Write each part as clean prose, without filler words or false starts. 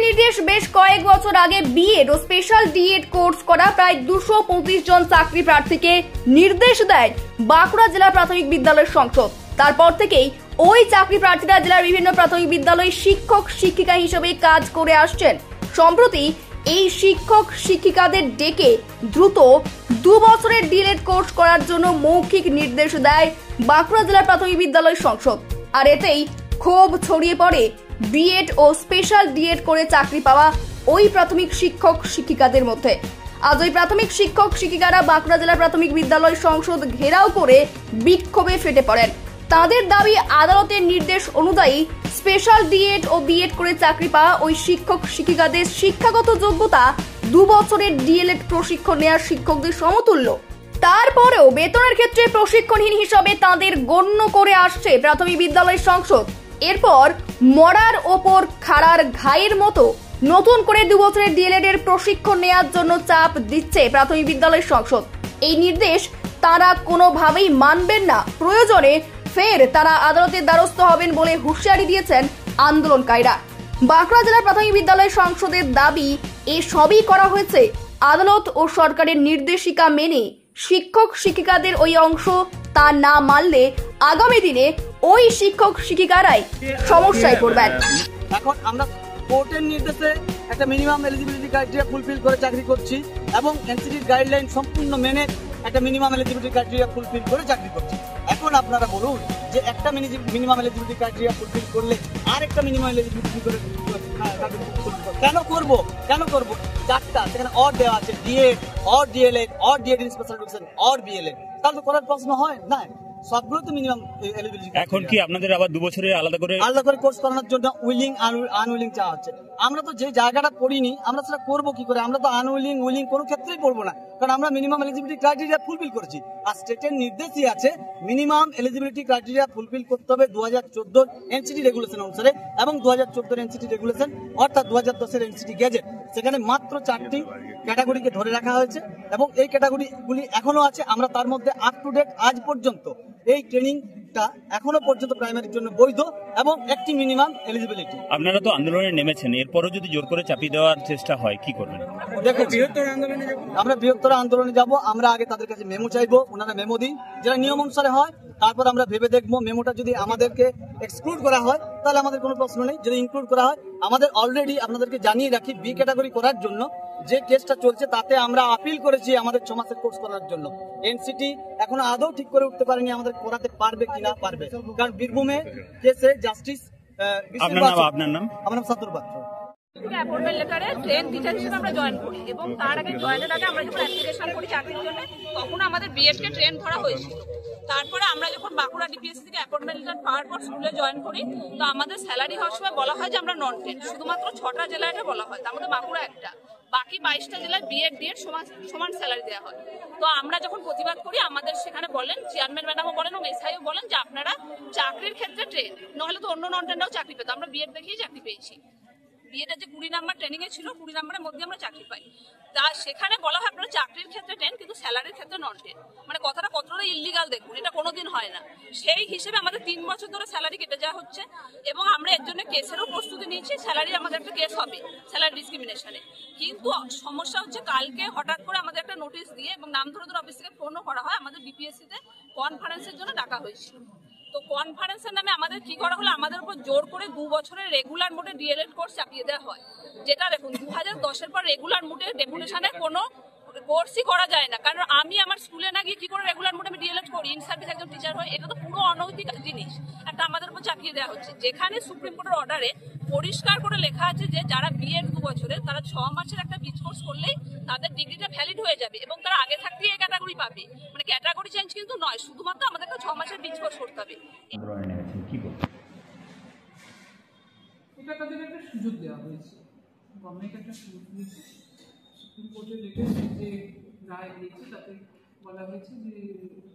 নির্দেশ বেশ কয়েক বছর আগে বিএড ও স্পেশাল ডিএড কোর্স করা প্রায় 225 জন চাকরি প্রার্থীকে নির্দেশ দেয় বাঁকুড়া জেলা প্রাথমিক বিদ্যালয় সংসদ। তারপর থেকেই ওই চাকরি প্রার্থীরা জেলার বিভিন্ন প্রাথমিক বিদ্যালয়ে শিক্ষক শিক্ষিকা হিসেবে কাজ করে আসছেন। সম্প্রতি এই শিক্ষক শিক্ষিকাদের ডেকে দ্রুত 2 বছরের ডিএড কোর্স করার জন্য মৌখিক নির্দেশ দেয় বাঁকুড়া জেলা প্রাথমিক বিদ্যালয় সংসদ। আর এতেই ক্ষোভ ছড়িয়ে পড়ে বিএড ও স্পেশাল ডিএড করে চাকরি পাওয়া ওই প্রাথমিক শিক্ষক শিক্ষিকাদের মধ্যে। আজ ওই প্রাথমিক শিক্ষক শিক্ষিকারা বাঁকুড়া জেলা প্রাথমিক বিদ্যালয় সংসদ ঘেরাও করে বিক্ষোভে ফেটে পড়েন। তাদের দাবি, আদালতের নির্দেশ অনুযায়ী স্পেশাল ডিএড ও বিএড করে চাকরি পাওয়া ওই শিক্ষক শিক্ষিকাদের শিক্ষাগত যোগ্যতা 2 বছরের ডিএলএড প্রশিক্ষণ নেওয়া শিক্ষকদের সমতুল্য। তারপরেও বেতনের ক্ষেত্রে প্রশিক্ষণহীন হিসাবে তাদের গণ্য করে আসছে প্রাথমিক বিদ্যালয় সংসদ। এরপর মরার ওপর খাড়ার ঘায়ের মতো নতুন করে 2 বছরের ডিএলএড এর প্রশিক্ষণ নেওয়ার জন্য চাপ দিচ্ছে প্রাথমিক বিদ্যালয় সংসদ। এই নির্দেশ তারা কোনোভাবেই মানবেন না, প্রয়োজনে ফের তারা আদালতের দ্বারস্থ হবেন বলে হুঁশিয়ারি দিয়েছেন আন্দোলনকারীরা। বাঁকুড়া জেলা প্রাথমিক বিদ্যালয় সংসদের দাবি, এসবই করা হয়েছে আদালত ও সরকারের নির্দেশিকা মেনে। শিক্ষক শিক্ষিকাদের ওই অংশ তা না মানলে আগামী দিনে ওই শিক্ষক শিক্ষিকারাই সমস্যায় পড়বেন। এখন আমরা কোর্টের নির্দেশে একটা মিনিমাম এলিজিবিলিটি ক্রাইটেরিয়া ফুলফিল করে চাকরি করছি এবং এনসিটির গাইডলাইন সম্পূর্ণ মেনে একটা মিনিমাম এলিজিবিলিটি ক্রাইটেরিয়া ফুলফিল করে চাকরি করছি। এখন আপনারা বলুন যে একটা মিনিমাম এলিজিবিলিটি ক্রাইটেরিয়া ফুলফিল করলে আর একটা মিনিমাম এলিজিবিলিটি করে কেন করব? 4টা সেখানে অর দেওয়া আছে, DEd or DElEd or DEd in special education or BElEd, তাহলে তো করার প্রশ্ন হয় না। সবগুলো তো মিনিমাম এলিজিবিলিটি। এখন কি আপনাদের আবার 2 বছরের আলাদা করে কোর্স করানোর জন্য উইলিং আনউইলিং চাওয়া হচ্ছে? আমরা তো যে জায়গাটা পড়িনি আমরা সেটা করবো কি করে? আমরা তো আনউইলিং উইলিং কোনো ক্ষেত্রেই পড়বো না, কারণ আমরা মিনিমাম এলিজিবিলিটি ক্রাইটেরিয়া ফুলফিল করেছি। আর স্টেটের নির্দেশই আছে মিনিমাম এলিজিবিলিটি ক্রাইটেরিয়া ফুলফিল করতে হবে 2014 এনসিটি রেগুলেশন অনুসারে এবং 2014 এনসিটি রেগুলেশন অর্থাৎ 2010 এনসিটি গ্যাজেট। সেখানে মাত্র 4টি ক্যাটাগরিকে ধরে রাখা হয়েছে এবং এই ক্যাটাগরিগুলি এখনো আছে। আমরা তার মধ্যে আপ টু ডেট আজ পর্যন্ত এই ট্রেনিংটা এখনো পর্যন্ত প্রাইমারির জন্য বৈধ এবং একটি মিনিমাম এলিজিবিলিটি। আপনারা তো আন্দোলনে নেমেছেন, এরপরও যদি জোর করে চাপিয়ে দেওয়ার চেষ্টা হয় কি করবেন? দেখো, আমরা বৃহত্তর আন্দোলনে যাব। আমরা আগে তাদের কাছে মেমো চাইবো, ওনারা মেমো দিন, যেটা নিয়ম অনুসারে হয়। তারপর আমরা ভেবে দেখবো মেমোটা যদি আমাদেরকে এক্সক্লুড করা হয় তাহলে আমাদের কোনো প্রশ্ন নেই। যদি ইনক্লুড করা হয়, আমাদের অলরেডি আপনাদেরকে জানিয়ে রাখি বি ক্যাটাগরি করার জন্য যে কেসটা চলছে তাতে আমরা আপিল করেছি আমাদের 6 মাসের কোর্স করার জন্য। এনসিটি এখনো আদৌ ঠিক করে উঠতে পারেনি আমাদের করাতে পারবে কিনা পারবে, কারণ বীরভূমে কেসে জাস্টিস। আপনার নাম? আমার নাম সাতুর পাত্র। অ্যাপয়েন্টমেন্ট লেটারে ট্রেন টিচার হিসেবে আমরা জয়েন করি এবং তার আগে জয়েনের আগে আমরা যখন অ্যাপ্লিকেশন করি চাকরির জন্য তখন আমাদের বিএড কে ট্রেন ধরা হয়েছিল। তারপরে আমরা যখন বাঁকুড়া ডিপিএসসি থেকে অ্যাপয়েন্টমেন্ট লেটার পাওয়ার পর স্কুলে জয়েন করি তো আমাদের স্যালারি হওয়ার সময় বলা হয় যে আমরা নন টেন, শুধুমাত্র 6টা জেলায় বলা হয়, তার মধ্যে বাঁকুড়া একটা, বাকি 22টা জেলায় বিএড ডিএড সমান স্যালারি দেওয়া হয়। তো আমরা যখন প্রতিবাদ করি আমাদের সেখানে বলেন, চেয়ারম্যান ম্যাডামও বলেন এবং এসআইও বলেন যে আপনারা চাকরির ক্ষেত্রে ট্রেন, নাহলে তো অন্য নন টেনরাও চাকরি পেত। আমরা বিএড দেখিয়ে চাকরি পেয়েছি। বিএড যে 20 নাম্বার ট্রেনিং এ ছিল 20 নাম্বারের মধ্যে আমরা চাকরি পাই। তা সেখানে বলা হয় আপনারা চাকরির ক্ষেত্রে টেন কিন্তু স্যালারির ক্ষেত্রে নন টেন। মানে কথাটা কতটা ইল্লিগাল দেখুন, এটা কোনোদিন হয় না। সেই হিসেবে আমাদের 3 বছর ধরে স্যালারি কেটে যাওয়া হচ্ছে এবং আমরা এর জন্য কেসেরও প্রস্তুতি নিয়েছি। স্যালারি আমাদের একটা কেস হবে স্যালারি ডিসক্রিমিনেশনে। কিন্তু সমস্যা হচ্ছে কালকে হঠাৎ করে আমাদের একটা নোটিশ দিয়ে এবং নাম ধরে অফিস থেকে ফোনও করা হয়, আমাদের ডিপিএসসি তে কনফারেন্সের জন্য ডাকা হয়েছিল। তো কনফারেন্সের নামে আমাদের কি করা হলো, আমাদের উপর জোর করে 2 বছরের রেগুলার মোডে ডিএলএড কোর্স চাপিয়ে দেওয়া হয়। যেটা দেখুন 2010-এর পর রেগুলার মোডে ডেপুটেশনের কোনো কোর্সই করা যায় না, কারণ আমি আমার স্কুলে না গিয়ে কি করে রেগুলার মোডে আমি ডিএলএড করি, ইন সার্ভিস একজন টিচার হয়, এটা তো পুরো অনৈতিক জিনিস একটা আমাদের উপর চাপিয়ে দেওয়া হচ্ছে। যেখানে সুপ্রিম কোর্টের অর্ডারে পরিষ্কার করে লেখা আছে যে যারা বিএড 2 বছরের তারা 6 মাসের একটা বিচ কোর্স করলেই তাদের ডিগ্রিটা ভ্যালিড হয়ে যাবে এবং তারা আগে থাকতেই এই ক্যাটাগরি পাবে। মানে ক্যাটাগরি চেঞ্জ কিন্তু নয়, শুধুমাত্র আমাদেরকে 6 মাসের বিচ কোর্স করতে হবে। এটা তাদের একটা সুযোগ দেওয়া হয়েছে, গভর্নমেন্ট একটা সুযোগ দিয়েছে। সুপ্রিম কোর্টের লেটেস্ট যে রায় দিয়েছে তাতে বলা হয়েছে যে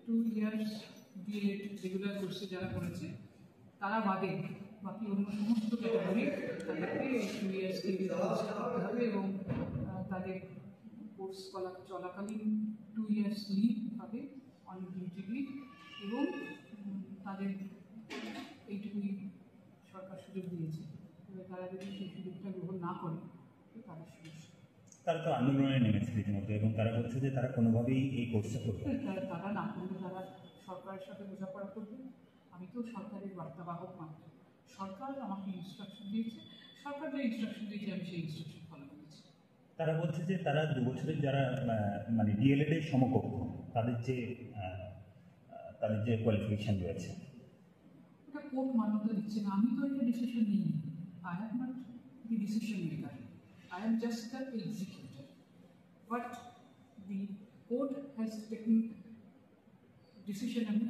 2 ইয়ার্স বিএড রেগুলার কোর্সে যারা করেছে তারা বাদে বাকি অন্য সমস্ত ক্যাটাগরি তাদেরকে 2 ইয়ার্স ডিগ্রি কোর্স করতে হবে এবং তাদের কোর্স চলাকালীন 2 ইয়ার্স লিভ পাবে অন ডিউটি লিভ এবং তাদের এইটুকুই সরকার সুযোগ দিয়েছে। তারা যদি সেই সুযোগটা গ্রহণ না করে তো তাদের সমস্যা। তারা তো আন্দোলনে নেমেছে রীতিমতো এবং তারা বলছে যে তারা কোনোভাবেই এই কোর্সটা করবে না। তারা না করলে তারা সরকারের সাথে বোঝাপড়া করবে। আমি তো সরকারের বার্তাবাহক মাত্র, সরকার আমাকে ইনস্ট্রাকশন দিয়েছে, সরকার যে ইনস্ট্রাকশন দিয়েছে আমি সেই ইনস্ট্রাকশন ফলো করেছি। তারা বলছে যে তারা 2 বছরের যারা মানে ডিএলএড এর সমকক্ষ তাদের যে কোয়ালিফিকেশন রয়েছে এটা কোর্ট মান্যতা দিচ্ছে না, আমি তো এটা ডিসিশন নিই। I have not the decision maker, I am just the executor, but the court has taken decision and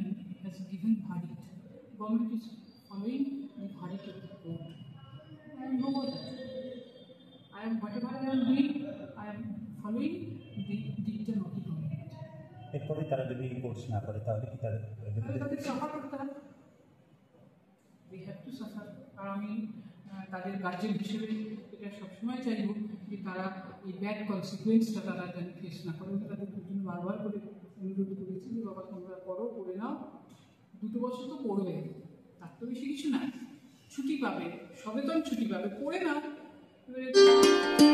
has given verdict. Government is following the verdict of the court. I am no more that. I am whatever I am doing, I am following the dictum of the government. এরপরে তারা যদি course না করে তাহলে কি তাদের suffer করতে হবে, they have to suffer. আর আমি তাদের গার্জেন হিসেবে এটা সবসময় চাইব যে তারা এই ব্যাড কনসিকুয়েন্সটা তারা যেন ফেস না করে। তাদের দুজন বারবার করে অনুরোধ করেছি যে বাবা তোমরা করো, করে নাও, 2 বছর তো পড়বে, তার তো বেশি কিছু না, ছুটি পাবে, সবেতন ছুটি পাবে, পড়ে নাও। এবারে